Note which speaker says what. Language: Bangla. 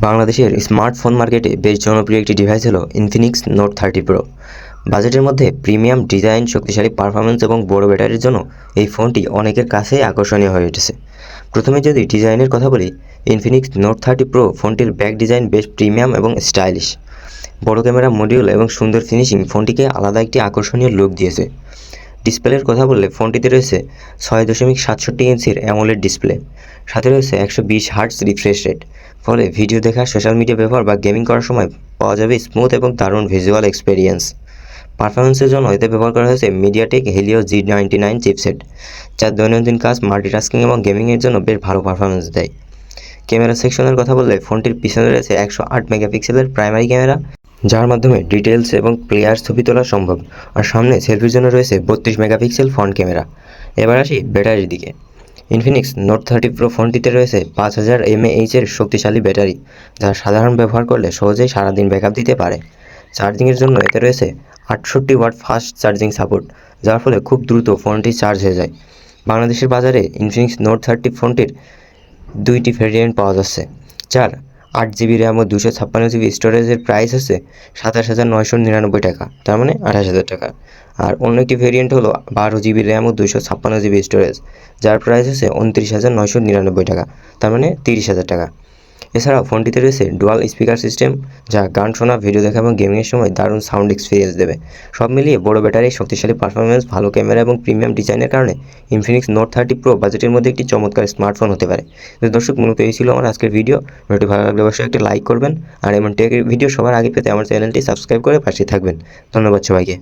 Speaker 1: বাংলাদেশের স্মার্টফোন মার্কেটে বেশ জনপ্রিয় একটি ডিভাইস হলো ইনফিনিক্স নোট 30 প্রো। বাজেটের মধ্যে প্রিমিয়াম ডিজাইন, শক্তিশালী পারফরমেন্স এবং বড় ব্যাটারির জন্য এই ফোনটি অনেকের কাছেই আকর্ষণীয় হয়ে উঠেছে। প্রথমে যদি ডিজাইনের কথা বলি, ইনফিনিক্স নোট 30 প্রো ফোনটির ব্যাক ডিজাইন বেশ প্রিমিয়াম এবং স্টাইলিশ। বড় ক্যামেরা মডিউল এবং সুন্দর ফিনিশিং ফোনটিকে আলাদা একটি আকর্ষণীয় লুক দিয়েছে। ডিসপ্লের কথা বললে ফোনটিতে রয়েছে 6.67 ইঞ্চির অ্যামোলেড ডিসপ্লে, সাথে রয়েছে 120 হার্টজ রিফ্রেশ রেট। ফলে ভিডিও দেখা, সোশ্যাল মিডিয়া ব্যবহার বা গেমিং করার সময় পাওয়া যাবে স্মুথ এবং দারুণ ভিজুয়াল এক্সপিরিয়েন্স। পারফরমেন্সের জন্য এতে ব্যবহার করা হয়েছে মিডিয়াটেক হেলিও G99 চিপসেট, যা দৈনন্দিন কাজ, মাল্টিটাস্কিং এবং গেমিংয়ের জন্য বেশ ভালো পারফরমেন্স দেয়। ক্যামেরা সেকশনের কথা বললে ফোনটির পিছনে রয়েছে 108 মেগাপিক্সেলের প্রাইমারি ক্যামেরা, যার মাধ্যমে ডিটেলস এবং ক্লিয়ার ছবি তোলা সম্ভব। আর সামনে সেলফির জন্য রয়েছে 32 মেগাপিক্সেল ফ্রন্ট ক্যামেরা। এবার আসি ব্যাটারির দিকে। ইনফিনিক্স নোট 30 প্রো ফোনটিতে রয়েছে 5000 mAh-এর শক্তিশালী ব্যাটারি, যা সাধারণ ব্যবহার করলে সহজেই সারাদিন ব্যাকআপ দিতে পারে। চার্জিংয়ের জন্য এতে রয়েছে 68 ওয়াট ফাস্ট চার্জিং সাপোর্ট, যার ফলে খুব দ্রুত ফোনটি চার্জ হয়ে যায়। বাংলাদেশের বাজারে ইনফিনিক্স নোট 30 ফোনটির দুইটি ভেরিয়েন্ট পাওয়া যাচ্ছে, যার 8GB র্যাম ও 256GB স্টোরেজের প্রাইস হচ্ছে 27,999 টাকা, তার মানে 28,000 টাকা। আর অন্য একটি ভেরিয়েন্ট হলো 12GB র্যাম ও 256GB স্টোরেজ, যার প্রাইস হচ্ছে 29,999 টাকা, তার মানে 30,000 টাকা। এছাড়াও ফোনটিতে রয়েছে ডুয়াল স্পিকার সিস্টেম, যা গান শোনা, ভিডিও দেখা এবং গেমিংয়ের সময় দারুণ সাউন্ড এক্সপিরিয়েন্স দেবে। সব মিলিয়ে বড় ব্যাটারি, শক্তিশালী পারফরমেন্স, ভালো ক্যামেরা এবং প্রিমিয়াম ডিজাইনের কারণে ইনফিনিক্স নোট 30 প্রো বাজেটের মধ্যে একটি চমৎকার স্মার্টফোন হতে পারে। তো দর্শক, মূলত এই ছিল আমার আজকের ভিডিও। ভিডিওটি ভালো লাগলে অবশ্যই একটি লাইক করবেন, আর এমন টেক ভিডিও সবার আগে পেতে আমার চ্যানেলটি সাবস্ক্রাইব করে পাশে থাকবেন। ধন্যবাদ সবাইকে।